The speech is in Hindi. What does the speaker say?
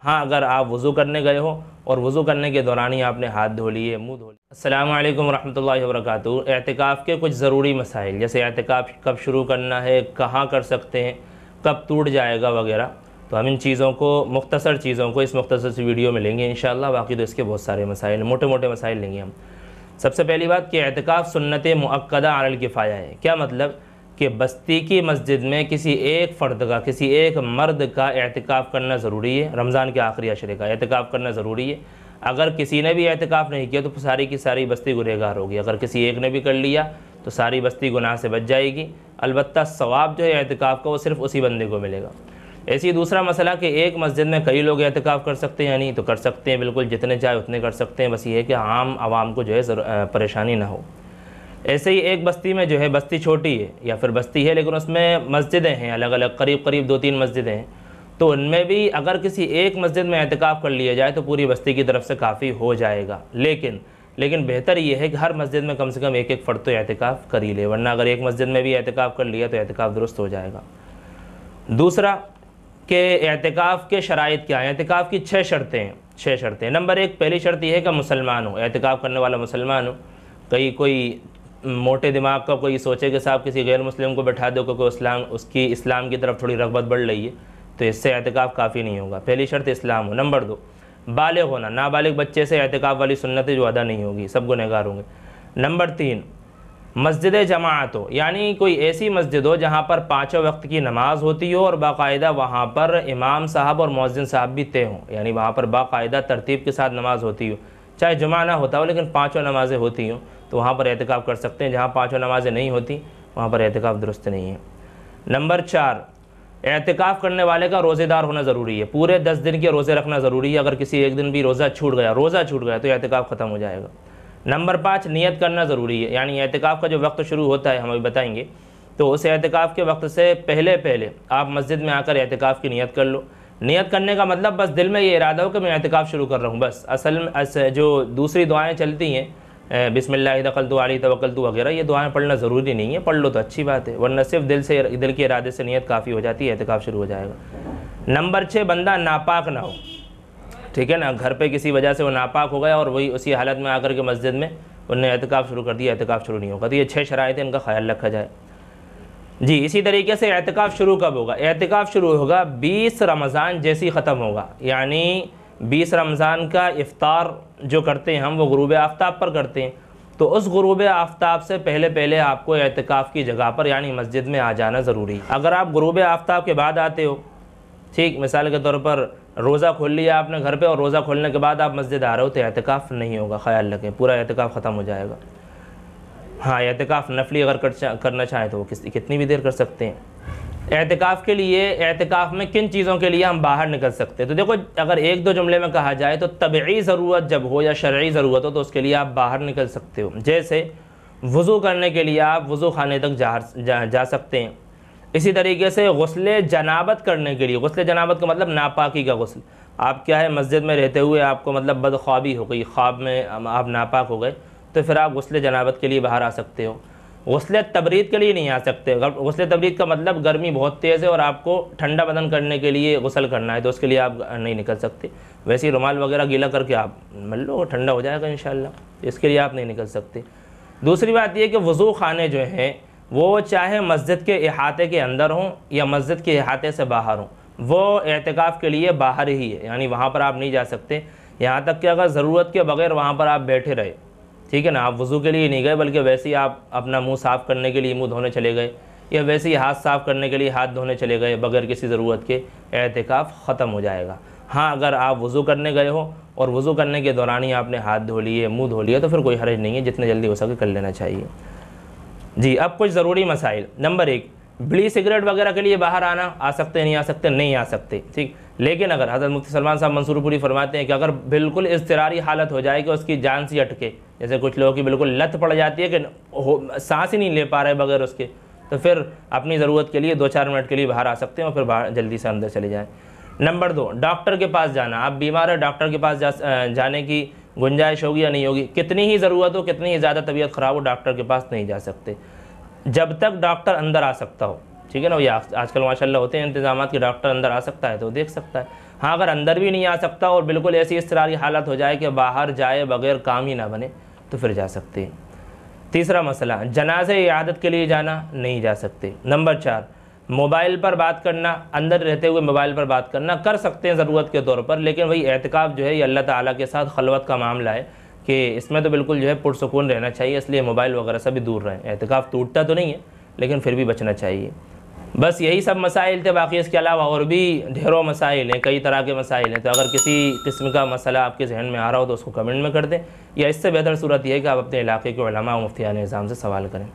हाँ, अगर आप वज़ू करने गए हो और वज़ू करने के दौरान ही आपने हाथ धो लिए, मुँह धो लिया। अस्सलामु अलैकुम रहमतुल्लाहि व बरकातुहू। एतिकाफ़ के कुछ ज़रूरी मसाइल, जैसे एतिकाफ़ कब शुरू करना है, कहाँ कर सकते हैं, कब टूट जाएगा वगैरह, तो हम इन चीज़ों को, मुख्तसर चीज़ों को इस मुख्तसर सी वीडियो में लेंगे इंशाअल्लाह। बाकी तो इसके बहुत सारे मसाइल, मोटे मोटे मसाइल लेंगे हम। सबसे पहली बात कि एतिकाफ़ सुन्नत मुअक्कदा अलल किफ़ाया है। क्या मतलब कि बस्ती की मस्जिद में किसी एक फ़र्द का, किसी एक मर्द का एतिकाफ़ करना ज़रूरी है। रमज़ान के आखिरी अशरे का एतिकाफ़ करना ज़रूरी है। अगर किसी ने भी एतिकाफ़ नहीं किया तो सारी की सारी बस्ती गुनहगार होगी। अगर किसी एक ने भी कर लिया तो सारी बस्ती गुनाह से बच जाएगी। अलबत्ता सवाब जो है एतिकाफ़ का वो सिर्फ़ उसी बंदे को मिलेगा। ऐसे ही दूसरा मसला कि एक मस्जिद में कई लोग एतिकाफ़ कर सकते हैं या नहीं, तो कर सकते हैं, बिल्कुल जितने चाहे उतने कर सकते हैं। बस ये है कि आम आवाम को जो है परेशानी ना हो। ऐसे ही एक बस्ती में जो है, बस्ती छोटी है या फिर बस्ती है लेकिन उसमें मस्जिदें हैं अलग अलग, करीब करीब 2-3 मस्जिदें हैं, तो उनमें भी अगर किसी एक मस्जिद में एतिकाफ़ कर लिया जाए तो पूरी बस्ती की तरफ से काफ़ी हो जाएगा। लेकिन बेहतर ये है कि हर मस्जिद में कम से कम एक एक फ़र्द तो एतिकाफ़ कर ही ले, वरना अगर एक मस्जिद में भी एतिकाफ़ कर लिया तो एतिकाफ़ दुरुस्त हो जाएगा। दूसरा कि एतिकाफ़ के शराइत क्या हैं। एतिकाफ़ की 6 शर्तें हैं, 6 शर्तें। नंबर 1, पहली शर्त यह है कि मुसलमान हो, एतिकाफ़ करने वाला मुसलमान हो। कोई मोटे दिमाग का कोई सोचे कि साहब किसी गैर मुस्लिम को बैठा दो क्योंकि उसकी इस्लाम की तरफ थोड़ी रग़बत बढ़ रही है, तो इससे एतिकाफ़ काफ़ी नहीं होगा। पहली शर्त इस्लाम हो। नंबर 2, बालिग़ होना। नाबालिग बच्चे से एतिकाफ़ वाली सुन्नतें जो अदा नहीं होगी, सब गुनहगार होंगे। नंबर 3, मस्जिद जमाअत हो, यानी कोई ऐसी मस्जिद हो जहाँ पर 5 वक्त की नमाज़ होती हो और बाकायदा वहाँ पर इमाम साहब और मुअज्जिन साहब भी तय हों, यानी वहाँ पर बाकायदा तरतीब के साथ नमाज़ होती हो। चाहे जुमा ना होता हो लेकिन 5 नमाज़ें होती हों तो वहाँ पर एतिकाफ़ कर सकते हैं। जहाँ 5 नमाज़ें नहीं होती वहाँ पर एतिकाफ़ दुरुस्त नहीं है। नंबर 4, एतिकाफ़ करने वाले का रोज़ेदार होना ज़रूरी है। पूरे 10 दिन के रोज़े रखना ज़रूरी है। अगर किसी एक दिन भी रोज़ा छूट गया तो एतिकाफ़ ख़त्म हो जाएगा। नंबर 5, नियत करना ज़रूरी है, यानी एतिकाफ़ का जो वक्त शुरू होता है हम अभी बताएंगे, तो उस एतिकाफ़ के वक्त से पहले आप मस्जिद में आकर एतिकाफ़ की नियत कर लो। नियत करने का मतलब बस दिल में ये इरादा हो कि मैं एतिकाफ़ शुरू कर रहा हूँ बस। असल में जो दूसरी दुआएँ चलती हैं, बिस्मिल्लाह तवक्कलतु अलैहि तवक्कलतु वगैरह, ये दुआएँ पढ़ना ज़रूरी नहीं है, पढ़ लो तो अच्छी बात है, वरना सिर्फ दिल के इरादे से नियत काफ़ी हो जाती है, एतिकाफ़ शुरू हो जाएगा। नंबर 6, बंदा नापाक ना हो, ठीक है ना। घर पे किसी वजह से वो नापाक हो गया और वही उसी हालत में आकर के मस्जिद में उन्होंने एतिकाफ़ शुरू कर दिया, एतिकाफ़ शुरू नहीं होगा। तो ये 6 शराइत हैं, इनका ख्याल रखा जाए जी। इसी तरीके से एतिकाफ़ शुरू कब होगा? एतिकाफ़ शुरू होगा 20 रमज़ान जैसी ख़त्म होगा, यानी 20 रमज़ान का इफ्तार जो करते हैं हम वो गुरूब आफ्ताब पर करते हैं, तो उस गुरूब आफ्ताब से पहले आपको एतिकाफ़ की जगह पर यानी मस्जिद में आ जाना ज़रूरी है। अगर आप गुरूब आफ्ताब के बाद आते हो, ठीक, मिसाल के तौर पर रोज़ा खोल लिया आपने घर पे और रोज़ा खोलने के बाद आप मस्जिद आ रहे हो तो एतिकाफ़ नहीं होगा, ख्याल रखें, पूरा एतिकाफ़ ख़त्म हो जाएगा। हाँ, एतिकाफ़ नफली अगर करना चाहें तो वो कितनी भी देर कर सकते हैं। एतिकाफ़ के लिए, एतिकाफ़ में किन चीज़ों के लिए हम बाहर निकल सकते हैं, तो देखो अगर 1-2 जुमले में कहा जाए तो तबई ज़रूरत जब हो या शरई ज़रूरत हो तो उसके लिए आप बाहर निकल सकते हो। जैसे वज़ू करने के लिए आप वज़ू खाने तक जा सकते हैं। इसी तरीके से गुस्ले जनाबत करने के लिए, गुस्ले जनाबत का मतलब नापाकी का गुस्ल, आप क्या है मस्जिद में रहते हुए आपको मतलब बदख्वाबी हो गई, ख्वाब में आप नापाक हो गए, तो फिर आप गुस्ले जनाबत के लिए बाहर आ सकते हो। गुस्ले तबरीद के लिए नहीं आ सकते। गुस्ले तबरीद का मतलब गर्मी बहुत तेज़ है और आपको ठंडा बदन करने के लिए गुस्ल करना है तो उसके लिए आप नहीं निकल सकते। वैसे ही रुमाल वगैरह गीला करके आप मल लो, ठंडा हो जाएगा इंशाअल्लाह, इसके लिए आप नहीं निकल सकते। दूसरी बात यह कि वज़ू खाने जो हैं वो चाहे मस्जिद के अहाते के अंदर हों या मस्जिद के अहाते से बाहर हों, वो एतिकाफ़ के लिए बाहर ही है, यानी वहाँ पर आप नहीं जा सकते। यहाँ तक कि अगर ज़रूरत के बगैर वहाँ पर आप बैठे रहे, ठीक है ना, आप वज़ू के लिए नहीं गए बल्कि वैसे ही आप अपना मुंह साफ़ करने के लिए मुंह धोने चले गए या वैसे ही हाथ साफ़ करने के लिए हाथ धोने चले गए बगैर किसी ज़रूरत के, एतिकाफ़ ख़त्म हो जाएगा। हाँ, अगर आप वज़ू करने गए हो और वज़ू करने के दौरान ही आपने हाथ धो लिए, मुँह धो लिया, तो फिर कोई हर्ज नहीं है, जितने जल्दी हो सके कर लेना चाहिए जी। अब कुछ ज़रूरी मसाइल। नंबर 1, बीड़ी सिगरेट वगैरह के लिए बाहर आना, आ सकते हैं नहीं आ सकते? नहीं आ सकते, ठीक। लेकिन अगर हज़रत मुफ्ती सलमान साहब मंसूरपुरी फरमाते हैं कि अगर बिल्कुल इज़्तिरारी हालत हो जाए कि उसकी जान सी अटके, जैसे कुछ लोगों की बिल्कुल लत पड़ जाती है कि सांस ही नहीं ले पा रहे बगैर उसके, तो फिर अपनी ज़रूरत के लिए 2-4 मिनट के लिए बाहर आ सकते हैं और फिर बाहर जल्दी से अंदर चले जाएँ। नंबर 2, डॉक्टर के पास जाना। आप बीमार है, डॉक्टर के पास जाने की गुंजाइश होगी या नहीं होगी? कितनी ही ज़रूरत हो, कितनी ही ज़्यादा तबीयत ख़राब हो, डॉक्टर के पास नहीं जा सकते जब तक डॉक्टर अंदर आ सकता हो, ठीक है ना। ये आजकल माशाल्लाह होते हैं इंतजामात कि डॉक्टर अंदर आ सकता है तो देख सकता है। हाँ, अगर अंदर भी नहीं आ सकता और बिल्कुल ऐसी इसरारी हालत हो जाए कि बाहर जाए बगैर काम ही ना बने तो फिर जा सकते हैं। तीसरा मसला, जनाजे इयादत के लिए जाना, नहीं जा सकते। नंबर 4, मोबाइल पर बात करना, अंदर रहते हुए मोबाइल पर बात करना कर सकते हैं ज़रूरत के तौर पर, लेकिन वही एहतिकाफ़ जो है ये अल्लाह ताला के साथ खलवत का मामला है कि इसमें तो बिल्कुल जो है पुरसुकून रहना चाहिए, इसलिए मोबाइल वगैरह से भी दूर रहें। एहतिकाफ़ टूटता तो नहीं है लेकिन फिर भी बचना चाहिए। बस यही सब मसाइल थे, बाकी इसके अलावा और भी ढेरों मसाइल हैं, कई तरह के मसाइल हैं। तो अगर किसी किस्म का मसला आपके जहन में आ रहा हो तो उसको कमेंट में कर दें, या इससे बेहतर सूरत यह है कि आप अपने इलाके के उलमा और मुफ्तियान निज़ाम से सवाल करें।